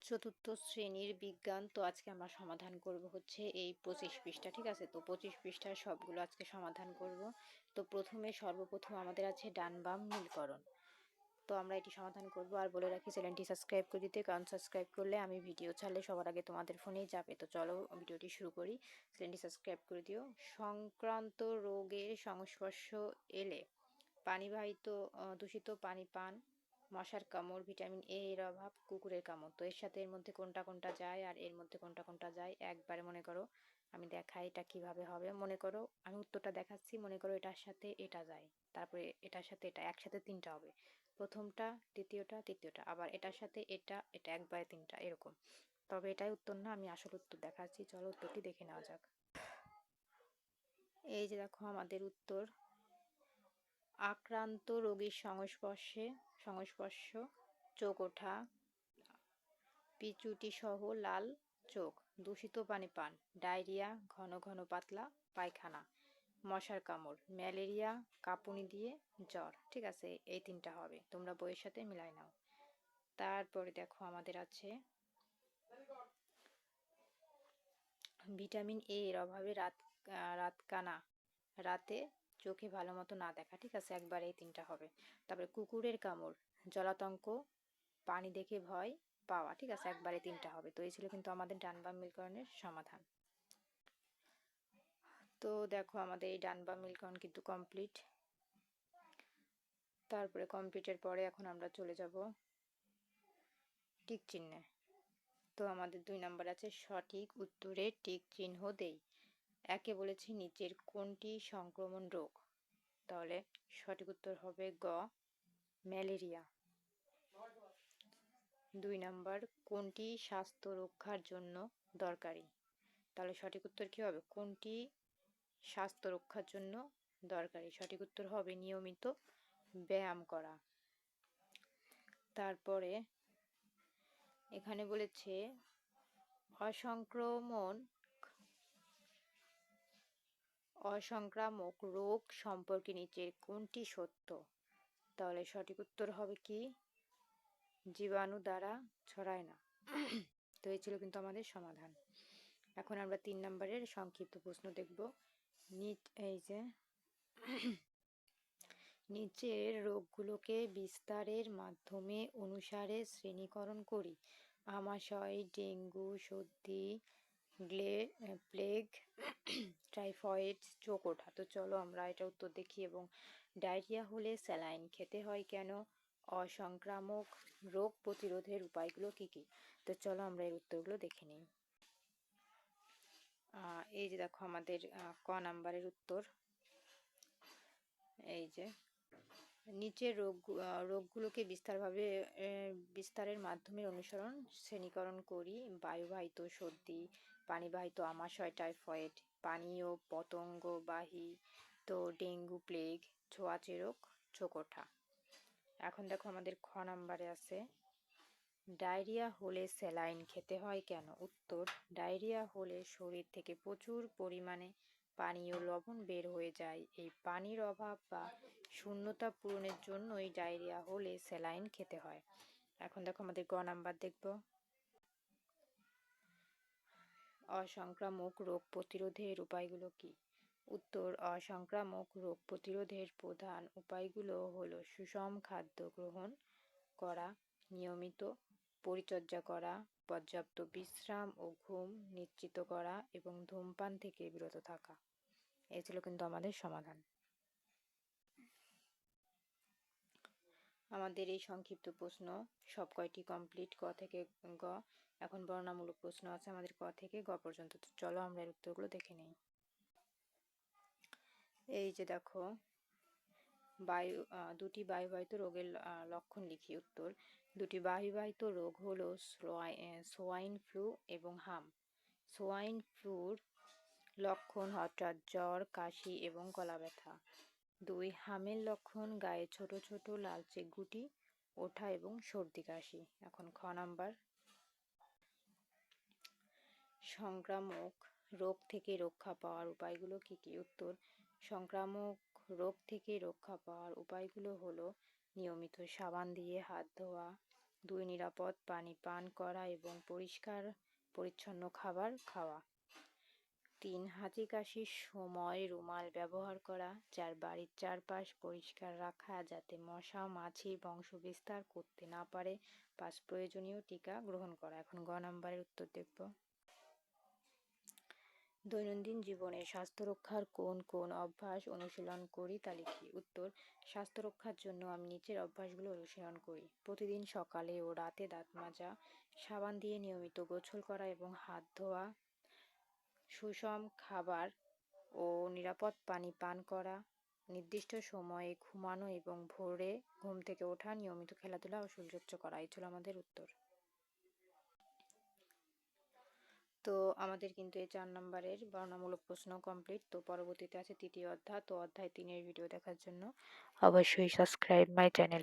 চতুর্থ শ্রেণীর বিজ্ঞান। তো আজকে আমরা সমাধান করব হচ্ছে এই 25 পৃষ্ঠা। ঠিক আছে, তো 25 পৃষ্ঠার সবগুলো আজকে সমাধান করব। তো সর্বপ্রথম আমাদের আছে ডান বাম মিলকরণ। তো আমরা এটি সমাধান করব। আর বলে রাখি চ্যানেলটি সাবস্ক্রাইব করে দিতে, কারণ সাবস্ক্রাইব করলে আমি ভিডিও ছাড়লে সবার আগে তোমাদের ফোনেই যাবে। তো চলো ভিডিওটি শুরু করি। চ্যানেলটি সাবস্ক্রাইব করে দিও। সংক্রান্ত রোগের সংস্পর্শ এলে পানিবাহিত দূষিত পানি পান, মশার কামড়, ভিটামিন এ এর অভাব, কুকুরের কামড়। তো এর সাথে এর মধ্যে কোনটা কোনটা যায় আর এর মধ্যে কোনটা কোনটা যায় একবারে মনে করো। আমি দেখাই এটা কিভাবে হবে। মনে করো আমি উত্তরটা দেখাচ্ছি, মনে করো এটার সাথে এটা যায়, তারপরে এটার সাথে এটা, একসাথে তিনটা হবে। প্রথমটা, দ্বিতীয়টা, তৃতীয়টা, আবার এটার সাথে এটা, এটা একবারে তিনটা, এরকম। তবে এটাই উত্তর না, আমি আসল উত্তর দেখাচ্ছি। চলো উত্তরটি দেখে নেওয়া যাক। এই যে দেখো আমাদের উত্তর, আক্রান্ত রোগীর সংস্পর্শ, চোখ ওঠা, পিচুটি সহ লাল চোখ, দূষিত পানি পান, ডায়রিয়া, ঘন ঘন পাতলা পায়খানা, মশার কামড়, ম্যালেরিয়া, কাঁপুনি দিয়ে জ্বর। ঠিক আছে, এই তিনটা হবে, তোমরা বইয়ের সাথে মিলাই নাও। তারপরে দেখো আমাদের আছে ভিটামিন এ এর অভাবে রাতকানা, রাতে চোখে ভালো মতো না দেখা। ঠিক আছে, একবার এই তিনটা হবে। তারপরে কুকুরের কামড়, জলাতঙ্ক, পানি দেখে ভয় পাওয়া। ঠিক আছে, একবারে তিনটা হবে। তো এই ছিল কিন্তু আমাদের ডান বাম মিলকরণের সমাধান। তো দেখো আমাদের এই ডান বাম মিলকরণ কিন্তু কমপ্লিট। তারপরে কমপ্লিটের পরে এখন আমরা চলে যাব টিক চিহ্নে। তো আমাদের 2 নাম্বার আছে সঠিক উত্তরে টিক চিহ্ন দেই। একে বলেছি নিচের কোনটি সংক্রমণ রোগ, তাহলে সঠিক উত্তর হবে গ, ম্যালেরিয়া। 2 নাম্বার কোনটি স্বাস্থ্য রক্ষার জন্য দরকারি, তাহলে সঠিক উত্তর কি হবে, কোনটি স্বাস্থ্য রক্ষার জন্য দরকারি, সঠিক উত্তর হবে নিয়মিত ব্যায়াম করা। তারপরে এখানে বলেছে অসংক্রামক রোগ সম্পর্কে নিচের কোনটি সত্য, তাহলে সঠিক উত্তর হবে কি, জীবাণু দ্বারা ছড়ায় না। তো এই ছিল কিন্তু আমাদের সমাধান। এখন আমরা 3 নম্বরের সংক্ষিপ্ত প্রশ্ন দেখব। এই যে নিচের রোগগুলোকে বিস্তারের মাধ্যমে অনুসারে শ্রেণীকরণ করি। আমাশয়, ডেঙ্গু, সর্দি, প্লেগ, টাইফয়েড, চোখ ওঠা। তো চলো আমরা এটা উত্তর দেখি। এবং ডায়রিয়া হলে স্যালাইন খেতে হয় কেন? অসংক্রামক রোগ প্রতিরোধের উপায়গুলো কি কি? তো চলো আমরা এর উত্তরগুলো দেখে নিই। এই যে দেখো আমাদের নাম্বারের উত্তর। এই যে নিচের রোগগুলোকে বিস্তারের মাধ্যমে অনুসরণ শ্রেণীকরণ করি। বায়ুবাহিত সর্দি, পানিবাহিত আমাশয়, টাইফয়েড, পানীয় পতঙ্গবাহী তো ডেঙ্গু, প্লেগ, ছোঁয়াচে রোগ, চোখ ওঠা। এখন দেখো আমাদের খ নাম্বারে আছে ডায়রিয়া হলে স্যালাইন খেতে হয় কেন? উত্তর, ডায়রিয়া হলে শরীর থেকে প্রচুর পরিমাণে পানি ও লবণ বের হয়ে যায়। এই পানির অভাব বা শূন্যতা পূরণের জন্যই ডায়রিয়া হলে স্যালাইন খেতে হয়। এখন দেখো আমাদের গ নাম্বার দেখব, অসংক্রামক রোগ প্রতিরোধের উপায়গুলো কি? উত্তর, অসংক্রামক রোগ প্রতিরোধের প্রধান উপায়গুলো হলো সুষম খাদ্য গ্রহণ করা, নিয়মিত পরিচর্যা করা, পর্যাপ্ত বিশ্রাম ও ঘুম নিশ্চিত করা এবং ধূমপান থেকে বিরত থাকা। এই ছিল কিন্তু আমাদের সমাধান। আমাদের এই সংক্ষিপ্ত প্রশ্ন সব কয়টি কমপ্লিট, ক থেকে গ। এখন বর্ণনামূলক প্রশ্ন আছে আমাদের ক থেকে গ পর্যন্ত। তো চলো আমরা এর উত্তরগুলো দেখে নিই। এই যে দেখো দুটি বায়ুবাহিত রোগের লক্ষণ লিখি। উত্তর, দুটি বায়ুবাহিত রোগ হলো সোয়াইন ফ্লু এবং হাম। সোয়াইন ফ্লুর লক্ষণ হঠাৎ জ্বর, কাশি এবং গলা ব্যথা। 2, হামের লক্ষণ গায়ে ছোট ছোট লালচে গুটি ওঠা এবং সর্দি কাশি। এখন খ নাম্বার, সংক্রামক রোগ থেকে রক্ষা পাওয়ার উপায়গুলো কি কি? উত্তর, সংক্রামক রোগ থেকে রক্ষা পাওয়ার উপায়গুলো হলো নিয়মিত সাবান দিয়ে হাত ধোয়া, 2 নিরাপদ পানি পান করা এবং পরিষ্কার পরিচ্ছন্ন খাবার খাওয়া। 3 হাঁচি কাশির সময় রুমাল ব্যবহার করা। 4 বাড়ির চারপাশ পরিষ্কার রাখা যাতে মশা মাছি বংশ বিস্তার করতে না পারে। 5 প্রয়োজনীয় টিকা গ্রহণ করা। এখন গ নাম্বারের উত্তর দেখব। দৈনন্দিন জীবনে স্বাস্থ্য রক্ষার কোন কোন অভ্যাস অনুশীলন করি তা লিখি। উত্তর, স্বাস্থ্য রক্ষার জন্য আমি নিচের অভ্যাসগুলো অনুশীলন করি। প্রতিদিন সকালে ও রাতে দাঁত মাজা, সাবান দিয়ে নিয়মিত গোসল করা এবং হাত ধোয়া, সুষম খাবার ও নিরাপদ পানি পান করা, নির্দিষ্ট সময়ে ঘুমানো এবং ভোরে ঘুম থেকে ওঠা, নিয়মিত খেলাধুলা ও শরীরচর্চা করা। এই ছিল আমাদের উত্তর। তো আমাদের কিন্তু এই 4 নম্বরের বর্ণনামূলক প্রশ্ন কমপ্লিট। তো পরবর্তীতে আছে তৃতীয় অধ্যায়। তো অধ্যায় 3 এর ভিডিও দেখার জন্য অবশ্যই সাবস্ক্রাইব মাই চ্যানেল।